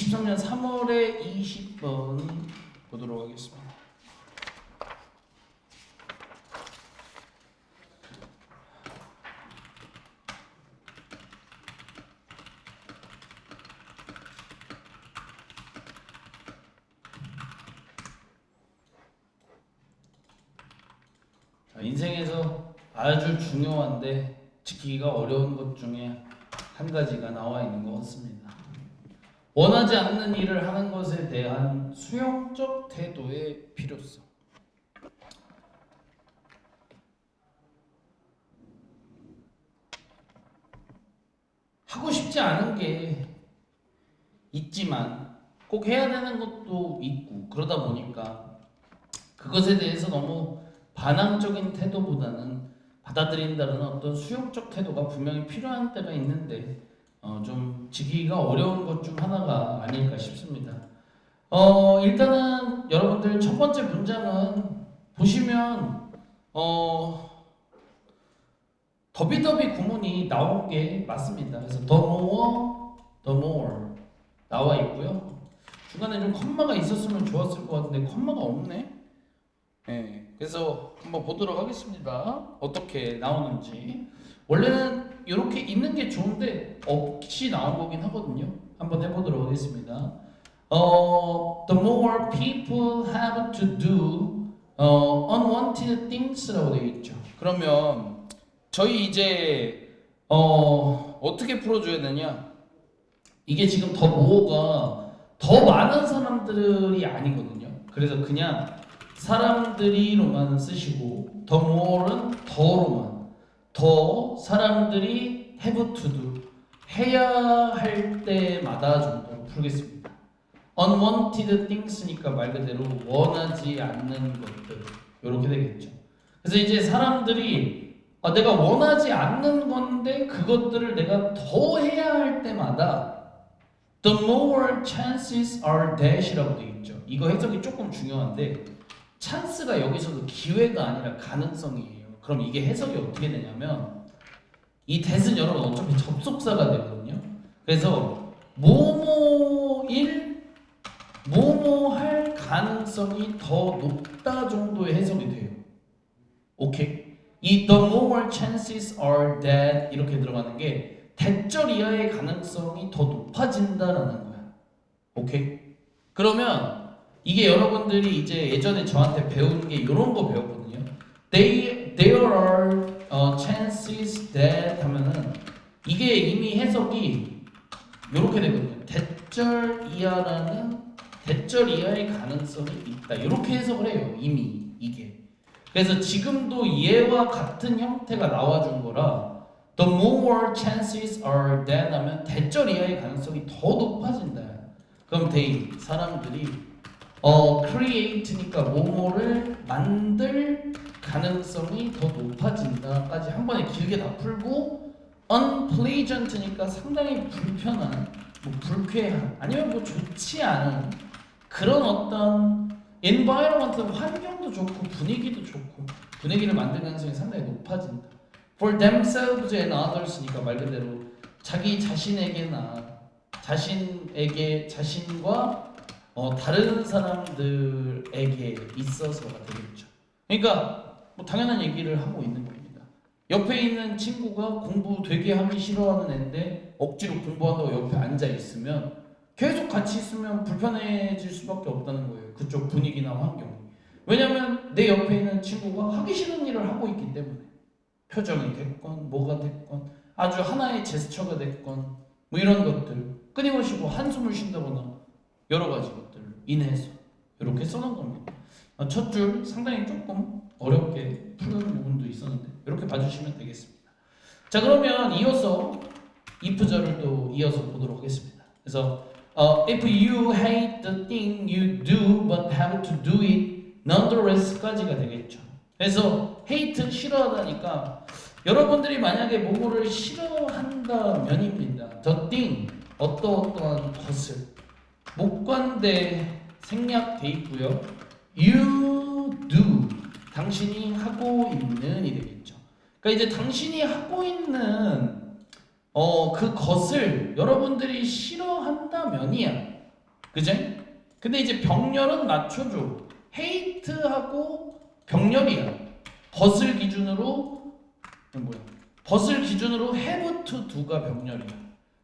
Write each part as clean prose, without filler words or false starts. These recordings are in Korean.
23년 3월에 20번 보도록 하겠습니다. 인생에서 아주 중요한데 지키기가 어려운 것 중에 한 가지가 나와 있는 것 같습니다. 원하지 않는 일을 하는 것에 대한 수용적 태도의 필요성. 하고 싶지 않은 게 있지만 꼭 해야 되는 것도 있고, 그러다 보니까 그것에 대해서 너무 반항적인 태도보다는 받아들인다는 어떤 수용적 태도가 분명히 필요한 때가 있는데 좀 지키기가 어려운 것 중 하나가 아닐까 싶습니다. 일단은 여러분들 첫 번째 문장은 보시면 더비더비 구문이 나온 게 맞습니다. 그래서 the more 나와 있고요. 중간에 좀 컴마가 있었으면 좋았을 것 같은데 컴마가 없네. 네, 그래서 한번 보도록 하겠습니다. 어떻게 나오는지. 원래는 이렇게 있는 게 좋은데 없이 나온 거긴 하거든요. 한번 해보도록 하겠습니다. The more people have to do unwanted things라고 되어 있죠. 그러면 저희 이제 어떻게 풀어줘야 되냐? 이게 지금 더 more가 더 많은 사람들이 아니거든요. 그래서 그냥 사람들이로만 쓰시고 더 more는 더로만, 더 사람들이 have to do 해야 할 때마다 정도로 풀겠습니다. unwanted things니까 말 그대로 원하지 않는 것들 이렇게 되겠죠. 그래서 이제 사람들이 내가 원하지 않는 건데 그것들을 내가 더 해야 할 때마다 the more chances are that이라고 되어 있죠. 이거 해석이 조금 중요한데 찬스가 여기서도 기회가 아니라 가능성이에요. 그럼 이게 해석이 어떻게 되냐면 이 that은 여러분 어차피 접속사가 되거든요. 그래서 뭐뭐일 뭐뭐 할 가능성이 더 높다 정도의 해석이 돼요. 오케이? 이 the more chances are that 이렇게 들어가는 게 대절 이하의 가능성이 더 높아진다라는 거야. 오케이? 그러면 이게 여러분들이 이제 예전에 저한테 배운 게 이런 거 배웠거든요. There are chances that 하면은 이게 이미 해석이 이렇게 되거든요. 대절 이하의 가능성이 있다. 이렇게 해석을 해요. 이미 이게. 그래서 지금도 얘와 같은 형태가 나와준 거라 the more chances are that 하면 대절 이하의 가능성이 더 높아진다. 그럼 they 사람들이 create니까 뭐뭐를 만들 가능성이 더 높아진다까지 한 번에 길게 다 풀고 unpleasant니까 상당히 불편한, 불쾌한 아니면 좋지 않은 그런 어떤 environment 환경도 좋고 분위기도 좋고 분위기를 만들 가능성이 상당히 높아진다. For themselves and others니까 말 그대로 자기 자신에게나 자신과 다른 사람들에게 있어서가 되겠죠. 그러니까 뭐 당연한 얘기를 하고 있는 겁니다. 옆에 있는 친구가 공부 되게 하기 싫어하는 애인데 억지로 공부한다고 옆에 앉아 있으면 계속 같이 있으면 불편해질 수밖에 없다는 거예요. 그쪽 분위기나 환경이. 왜냐면 내 옆에 있는 친구가 하기 싫은 일을 하고 있기 때문에 표정이 됐건 뭐가 됐건 아주 하나의 제스처가 됐건 뭐 이런 것들 끊임없이 뭐 한숨을 쉰다거나 여러 가지 것들을 인해서 이렇게 써놓은 겁니다. 첫 줄 상당히 조금 어렵게 푸는 부분도 있었는데 이렇게 봐주시면 되겠습니다. 자, 그러면 이어서 if절을 또 이어서 보도록 하겠습니다. 그래서 if you hate the thing you do but have to do it nonetheless까지가 되겠죠. 그래서 hate 싫어하다니까 여러분들이 만약에 뭐뭐를 싫어한다면입니다. the thing 어떠한 것을 목관대 생략돼 있고요. you do 당신이 하고 있는이 되겠죠. 그러니까 이제 당신이 하고 있는 그 것을 여러분들이 싫어한다면이야. 그죠? 근데 이제 병렬은 맞춰줘. hate하고 병렬이야. 벗을 기준으로 뭐야? 벗을 기준으로 have to do가 병렬이야.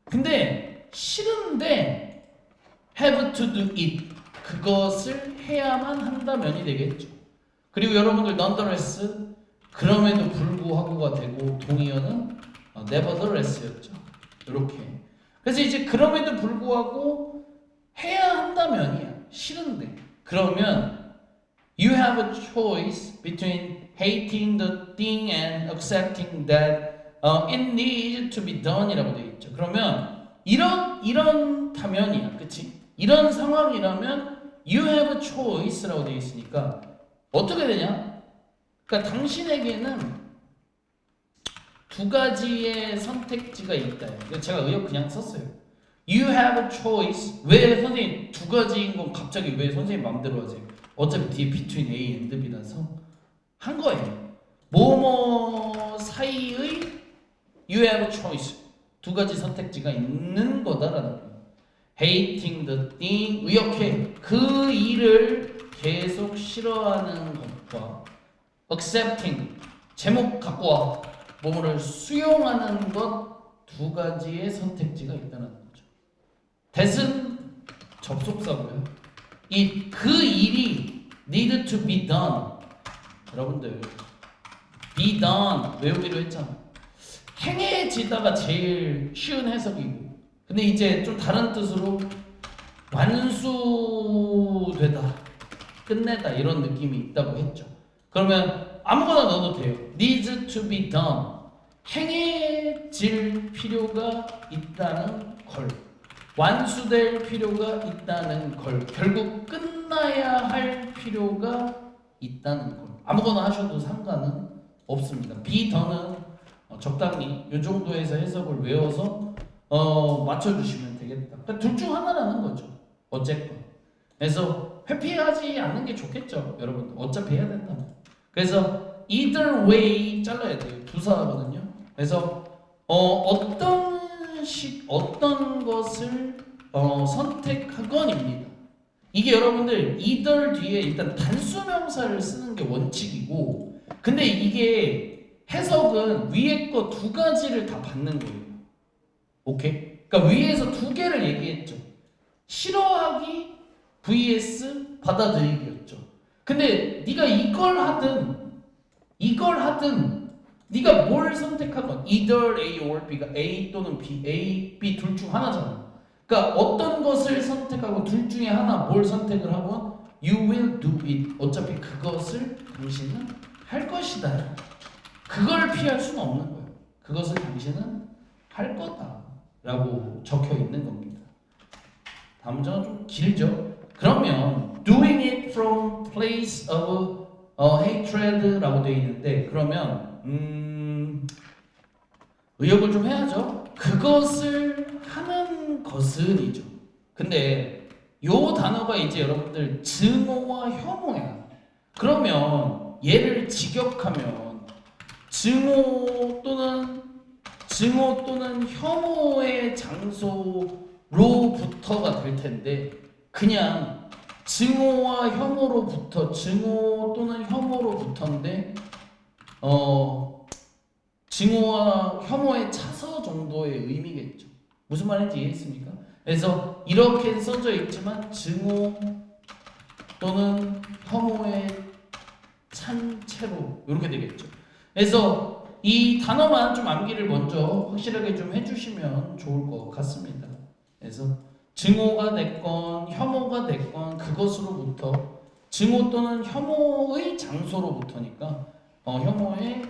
근데 싫은데 have to do it 그것을 해야만 한다면이 되겠죠. 그리고 여러분들 nonetheless 그럼에도 불구하고가 되고 동의어는 nevertheless였죠. 이렇게. 그래서 이제 그럼에도 불구하고 해야 한다면이야. 싫은데. 그러면 you have a choice between hating the thing and accepting that it needs to be done이라고 되어 있죠. 그러면 이런 타면이야. 그치? 이런 상황이라면 you have a choice라고 되어 있으니까 어떻게 되냐? 그러니까 당신에게는 두 가지의 선택지가 있다. 제가 의역 그냥 썼어요. You have a choice. 왜 선생님 두 가지인 건 갑자기 왜 선생님 마음대로 하세요? 어차피 뒤에 between A and B라서 한 거예요. 뭐뭐 사이의 you have a choice. 두 가지 선택지가 있는 거다라는 거예요. hating the thing. 의역해. 그 일을 계속 싫어하는 것과 accepting. 제목 갖고 와. 뭐뭐를 수용하는 것 두 가지의 선택지가 있다는 거죠. that은 접속사고요. 그 일이 need to be done. 여러분들 be done 외우기로 했잖아. 행해지다가 제일 쉬운 해석이고, 근데 이제 좀 다른 뜻으로 완수되다, 끝내다 이런 느낌이 있다고 했죠. 그러면 아무거나 넣어도 돼요. needs to be done. 행해질 필요가 있다는 걸, 완수될 필요가 있다는 걸, 결국 끝나야 할 필요가 있다는 걸. 아무거나 하셔도 상관은 없습니다. be done은 적당히 이 정도에서 해석을 외워서 맞춰주시면 되겠다. 그러니까 둘 중 하나라는 거죠. 어쨌건. 그래서 회피하지 않는 게 좋겠죠, 여러분. 어차피 해야 된다면. 그래서 either way 잘라야 돼요. 부사거든요. 그래서 어떤 것을 선택하건입니다. 이게 여러분들 either 뒤에 일단 단수명사를 쓰는 게 원칙이고, 근데 이게 해석은 위에 거 두 가지를 다 받는 거예요. 오케이? 그러니까 위에서 두 개를 얘기했죠. 싫어하기 vs 받아들이기였죠. 근데 네가 이걸 하든 네가 뭘 선택하건 either A or B가 A 또는 B, A, B 둘 중 하나잖아. 그러니까 어떤 것을 선택하고 둘 중에 하나 뭘 선택을 하건 you will do it. 어차피 그것을 당신은 할 것이다. 그걸 피할 수는 없는 거예요. 그것을 당신은 할 거다라고 적혀 있는 겁니다. 다음 문장은 좀 길죠. 그러면 doing it from place of hatred라고 되어 있는데, 그러면 의역을 좀 해야죠. 그것을 하는 것은이죠. 근데 요 단어가 이제 여러분들 증오와 혐오야. 그러면 얘를 직역하면 증오 또는 혐오의 장소로부터가 될 텐데, 그냥 증오와 혐오로부터, 증오 또는 혐오로부터인데 증오와 혐오의 차서 정도의 의미겠죠. 무슨 말인지 이해했습니까? 그래서 이렇게 써져 있지만 증오 또는 혐오의 찬 채로 이렇게 되겠죠. 그래서 이 단어만 좀 암기를 먼저 확실하게 좀 해주시면 좋을 것 같습니다. 그래서 증오가 됐건 혐오가 됐건 그것으로부터, 증오 또는 혐오의 장소로부터니까 혐오의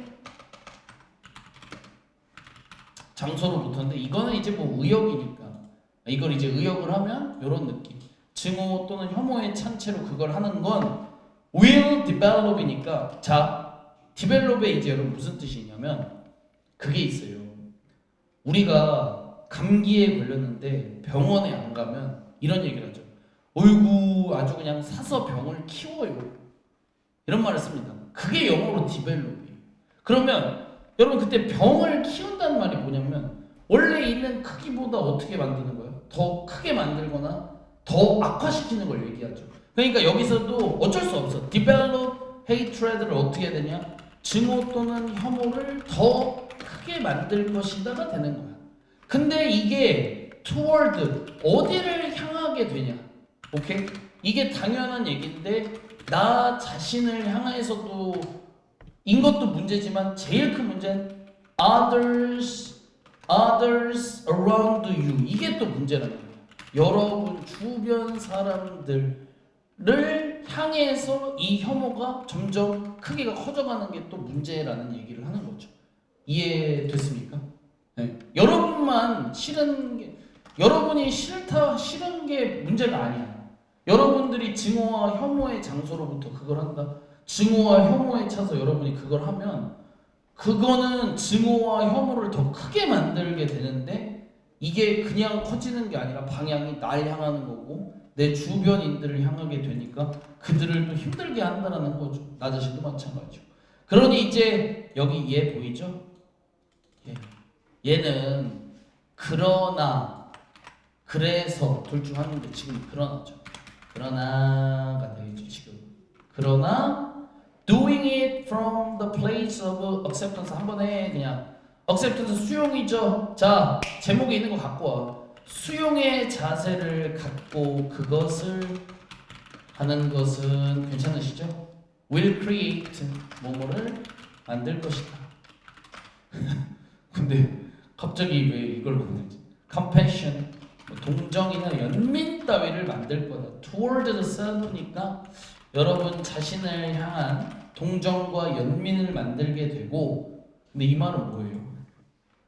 장소로부터인데, 이거는 이제 뭐 의역이니까 이걸 이제 의역을 하면 이런 느낌. 증오 또는 혐오의 찬채로 그걸 하는 건 will develop이니까, 자, develop에 이제 여러분 무슨 뜻이냐면 그게 있어요. 우리가 감기에 걸렸는데 병원에 안 가면 이런 얘기를 하죠. 어이구 아주 그냥 사서 병을 키워요. 이런 말을 씁니다. 그게 영어로 develop이에요. 그러면 여러분 그때 병을 키운다는 말이 뭐냐면 원래 있는 크기보다 어떻게 만드는 거예요? 더 크게 만들거나 더 악화시키는 걸 얘기하죠. 그러니까 여기서도 어쩔 수 없어. develop hatred를 어떻게 해야 되냐? 증오 또는 혐오를 더 크게 만들 것이다가 되는 거야. 근데 이게 toward 어디를 향하게 되냐? 오케이? 이게 당연한 얘기인데 나 자신을 향해서도 인 것도 문제지만 제일 큰 문제는 others around you 이게 또 문제라는 거예요. 여러분 주변 사람들을 향해서 이 혐오가 점점 크기가 커져가는 게 또 문제라는 얘기를 하는 거죠. 이해됐습니까? 네. 여러분만 싫은 게 여러분이 싫은 게 문제가 아니야. 여러분들이 증오와 혐오의 장소로부터 그걸 한다. 증오와 혐오에 차서 여러분이 그걸 하면 그거는 증오와 혐오를 더 크게 만들게 되는데 이게 그냥 커지는 게 아니라 방향이 날 향하는 거고 내 주변인들을 향하게 되니까 그들을 또 힘들게 한다는 거죠. 나 자신도 마찬가지죠. 그러니 이제 여기 얘 보이죠? 얘는 그러나 그래서 둘 중 하나인데 지금 그러나죠. 그러나가 되겠죠. 지금 그러나 doing it from the place of acceptance 한 번에 그냥 acceptance 수용이죠. 자 제목에 있는 거 갖고 와. 수용의 자세를 갖고 그것을 하는 것은 괜찮으시죠? will create 뭐뭐를 만들 것이다. 근데 갑자기 왜 이걸 만들지? compassion 동정이나 연민 따위를 만들 거다. toward the self니까 여러분 자신을 향한 동정과 연민을 만들게 되고 근데 이 말은 뭐예요?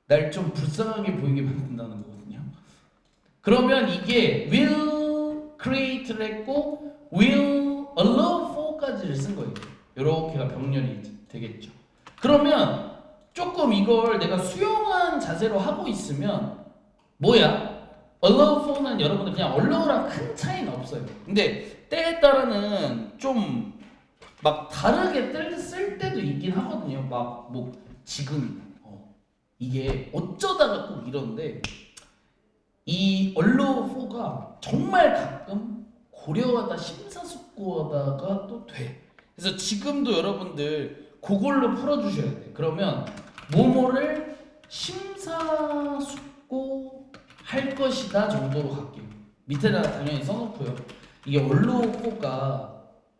날 좀 불쌍하게 보이게 만든다는 거거든요. 그러면 이게 will create를 했고 will allow for까지를 쓴 거예요. 이렇게가 병렬이 되겠죠. 그러면 조금 이걸 내가 수용한 자세로 하고 있으면 뭐야? allow for는 여러분들 그냥 allow랑 큰 차이는 없어요. 근데 때에 따라는 좀 막 다르게 쓸 때도 있긴 하거든요. 막 뭐 지금 이게 어쩌다가 꼭 이런데 이 allow for가 정말 가끔 고려하다 심사숙고하다가 또 돼. 그래서 지금도 여러분들 그걸로 풀어주셔야 돼. 그러면 뭐뭐를 심사숙고 할 것이다 정도로 갈게요. 밑에다가 당연히 써놓고요. 이게 언로우가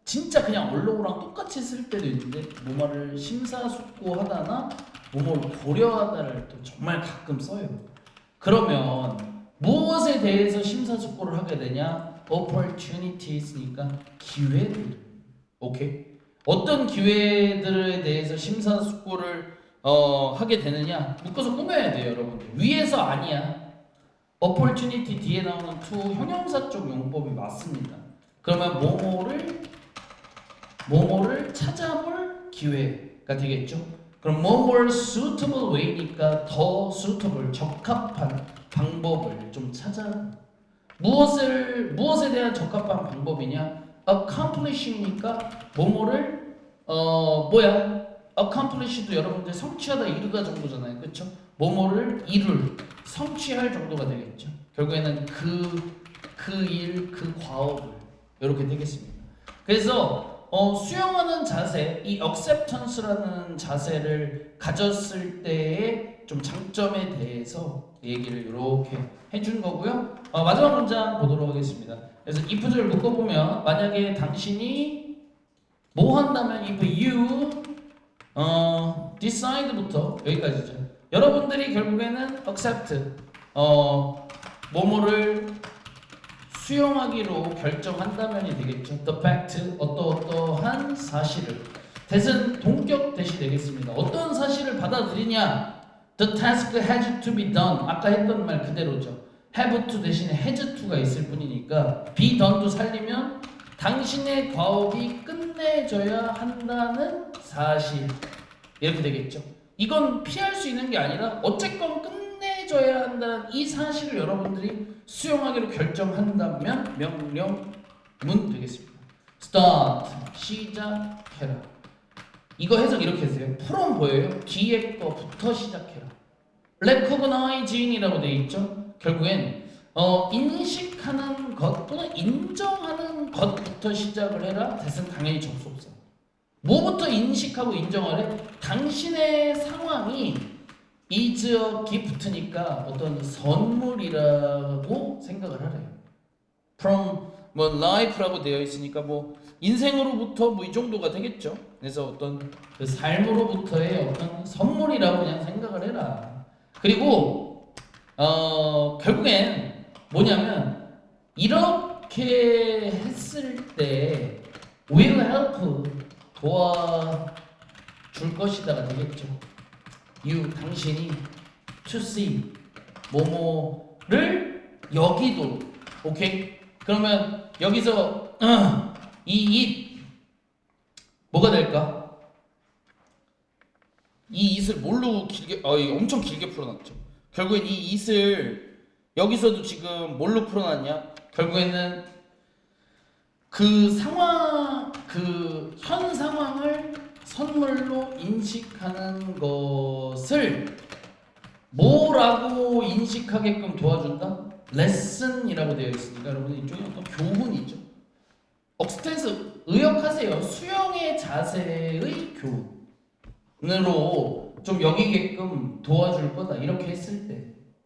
진짜 그냥 언로우랑 똑같이 쓸 때도 있는데 뭐뭐를 심사숙고하다나 뭐뭐를 고려하다를 또 정말 가끔 써요. 그러면 무엇에 대해서 심사숙고를 하게 되냐? opportunities니까 기회들. 오케이? 어떤 기회들에 대해서 심사숙고를 하게 되느냐? 묶어서 꾸며야 돼요, 여러분들. 위에서 아니야. opportunity 뒤에 나오는 to 형용사적 용법이 맞습니다. 그러면 뭐뭐를 찾아볼 기회가 되겠죠. 그럼 more suitable way니까 더 suitable 적합한 방법을 좀 찾아. 무엇에 대한 적합한 방법이냐? accomplishing이니까 뭐뭐를 accomplish도 여러분들 성취하다 이루다 정도잖아요, 그렇죠? 뭐뭐를 성취할 정도가 되겠죠. 결국에는 그 일, 그 과업을 이렇게 되겠습니다. 그래서 수용하는 자세, 이 acceptance라는 자세를 가졌을 때의 좀 장점에 대해서 얘기를 이렇게 해준 거고요. 마지막 문장 보도록 하겠습니다. 그래서 if를 묶어보면 만약에 당신이 뭐 한다면 if you decide부터 여기까지죠. 여러분들이 결국에는 accept 뭐뭐를 수용하기로 결정한다면이 되겠죠. The fact 어떠한 사실을 that은 동격 대시 되겠습니다. 어떤 사실을 받아들이냐? The task has to be done. 아까 했던 말 그대로죠. have to 대신에 has to가 있을 뿐이니까 be done도 살리면 당신의 과업이 끝내져야 한다는 사실 이렇게 되겠죠. 이건 피할 수 있는 게 아니라 어쨌건 끝내줘야 한다는 이 사실을 여러분들이 수용하기로 결정한다면 명령문 되겠습니다. Start 시작해라. 이거 해석 이렇게 했어요. from 보여요? 뒤에 거부터 시작해라. recognizing이라고 되어 있죠. 결국엔 인식하는 것 또는 뭐부터 시작을 해라? 대신 당연히 접속사. 뭐부터 인식하고 인정하래? 당신의 상황이 is a gift니까 어떤 선물이라고 생각을 하래요. From 뭐 life라고 되어 있으니까 뭐 인생으로부터 뭐 이 정도가 되겠죠. 그래서 어떤 그 삶으로부터의 어떤 선물이라고 그냥 생각을 해라. 그리고 결국엔 뭐냐면 이렇게 했을 때 will help 도와줄 것이다가 되겠죠. you 당신이 to see 뭐뭐를 여기도 오케이. 그러면 여기서 이 it 뭐가 될까? 이 it을 뭘로 길게 엄청 길게 풀어놨죠. 결국엔 이 it을 여기서도 지금 뭘로 풀어놨냐? 결국에는 그 상황 그 현 상황을 선물로 인식하는 것을 뭐라고 인식하게끔 도와준다? 레슨이라고 되어 있으니까 여러분 이쪽에 어떤 교훈이죠. 억스텐스 의역하세요. 수영의 자세의 교훈으로 좀 여기게끔 도와줄 거다. 이렇게 했을 때.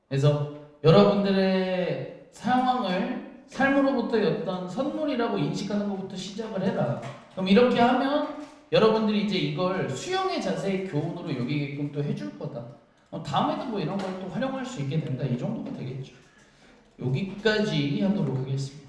그래서 여러분들의 상황을 삶으로부터의 어떤 선물이라고 인식하는 것부터 시작을 해라. 그럼 이렇게 하면 여러분들이 이제 이걸 수영의 자세의 교훈으로 여기게끔 또 해줄 거다. 다음에도 뭐 이런 걸 또 활용할 수 있게 된다. 이 정도가 되겠죠. 여기까지 하도록 하겠습니다.